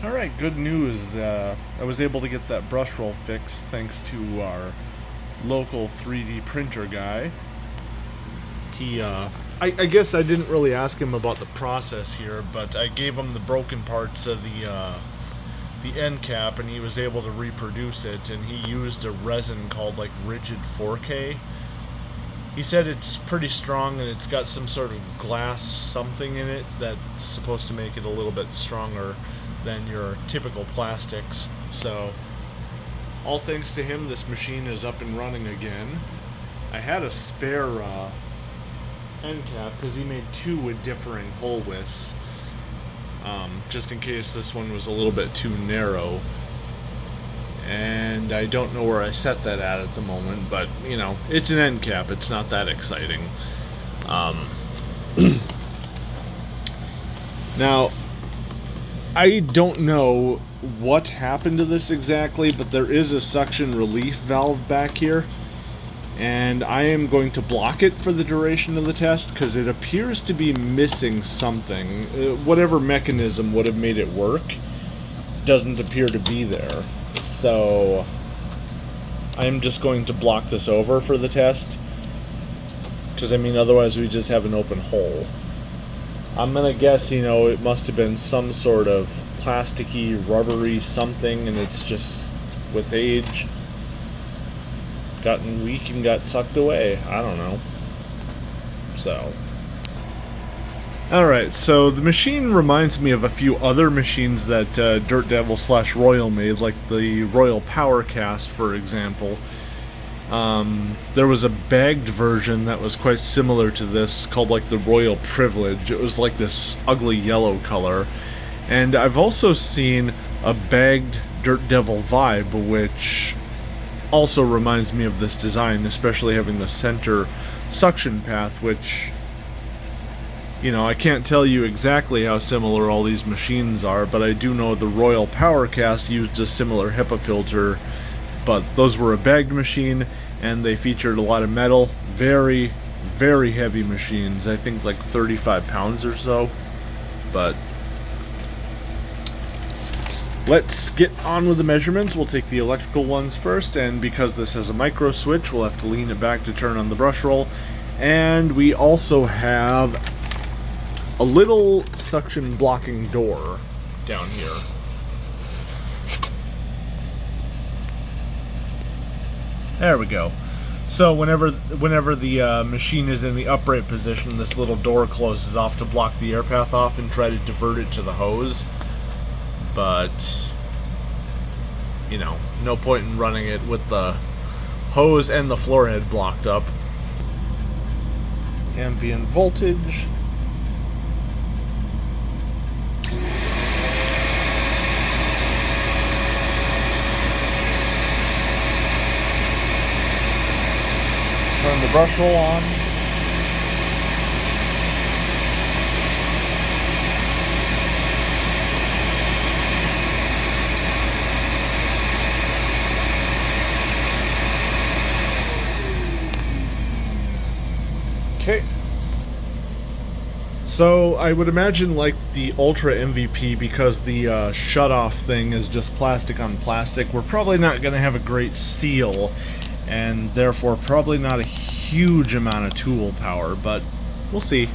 Alright, good news. I was able to get that brush roll fixed thanks to our local 3D printer guy. I guess I didn't really ask him about the process here, but I gave him the broken parts of the end cap, and he was able to reproduce it, and he used a resin called like Rigid 4K. He said it's pretty strong and it's got some sort of glass something in it that's supposed to make it a little bit stronger than your typical plastics. So, all thanks to him, this machine is up and running again. I had a spare end cap because he made two with differing hole widths, just in case this one was a little bit too narrow. And I don't know where I set that at the moment, but you know, it's an end cap, it's not that exciting. Now, I don't know what happened to this exactly, but there is a suction relief valve back here, and I am going to block it for the duration of the test because it appears to be missing something. Whatever mechanism would have made it work doesn't appear to be there. So I'm just going to block this over for the test, because I mean, otherwise we just have an open hole. I'm gonna guess, you know, it must have been some sort of plasticky, rubbery something, and it's just, with age, gotten weak and got sucked away. I don't know. So, alright, so the machine reminds me of a few other machines that Dirt Devil / Royal made, like the Royal Power Cast, for example. There was a bagged version that was quite similar to this, called like the Royal Privilege. It was like this ugly yellow color. And I've also seen a bagged Dirt Devil Vibe, which also reminds me of this design, especially having the center suction path, which, you know, I can't tell you exactly how similar all these machines are, but I do know the Royal Power Cast used a similar HEPA filter, but those were a bagged machine, and they featured a lot of metal. Very, very heavy machines. I think like 35 pounds or so. But let's get on with the measurements. We'll take the electrical ones first, and because this has a micro switch, we'll have to lean it back to turn on the brush roll. And we also have a little suction blocking door down here. There we go. So whenever the machine is in the upright position, this little door closes off to block the air path off and try to divert it to the hose. But, you know, no point in running it with the hose and the floor head blocked up. Ambient voltage. Turn the brush roll on. Okay. So I would imagine like the Ultra MVP, because the shut-off thing is just plastic on plastic, we're probably not going to have a great seal, and therefore probably not a huge amount of tool power, but we'll see.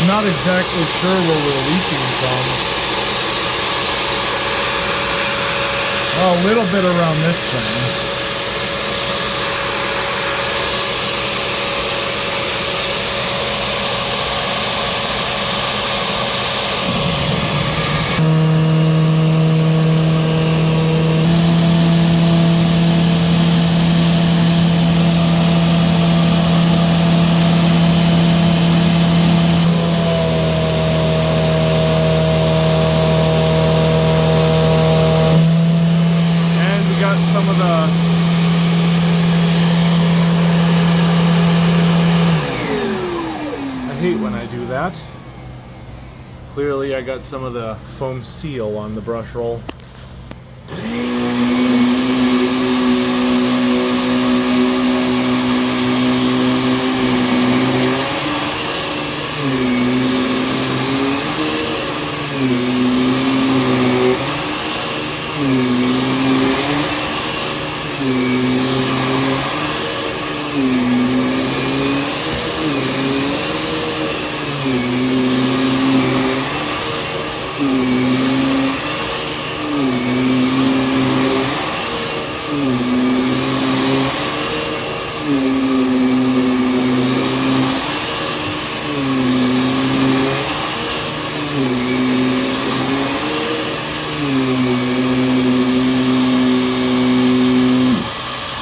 Not exactly sure where we're leaking from. Oh, a little bit around this thing. Clearly I got some of the foam seal on the brush roll.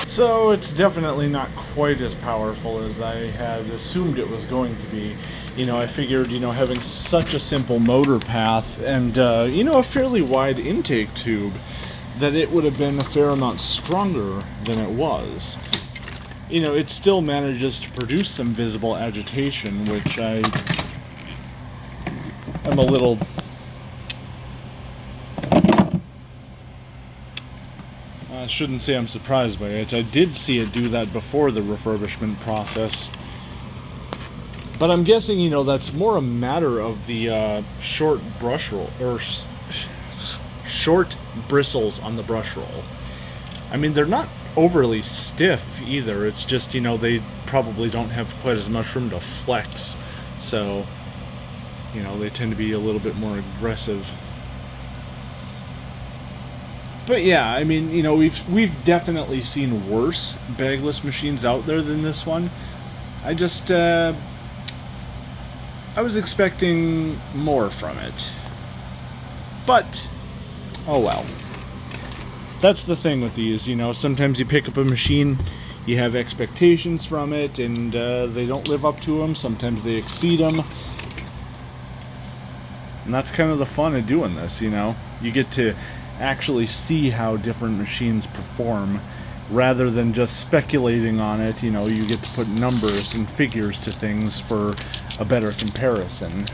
So it's definitely not quite as powerful as I had assumed it was going to be. You know, I figured, you know, having such a simple motor path and, you know, a fairly wide intake tube, that it would have been a fair amount stronger than it was. You know, it still manages to produce some visible agitation, which I am a little... I shouldn't say I'm surprised by it. I did see it do that before the refurbishment process. But I'm guessing, you know, that's more a matter of the short brush roll, or short bristles on the brush roll. I mean, they're not overly stiff either. It's just, you know, they probably don't have quite as much room to flex. So, you know, they tend to be a little bit more aggressive. But yeah, I mean, you know, we've definitely seen worse bagless machines out there than this one. I just, I was expecting more from it. But, oh well. That's the thing with these, you know, sometimes you pick up a machine, you have expectations from it, and they don't live up to them. Sometimes they exceed them. And that's kind of the fun of doing this, you know. You get to actually see how different machines perform rather than just speculating on it. You know, you get to put numbers and figures to things for a better comparison.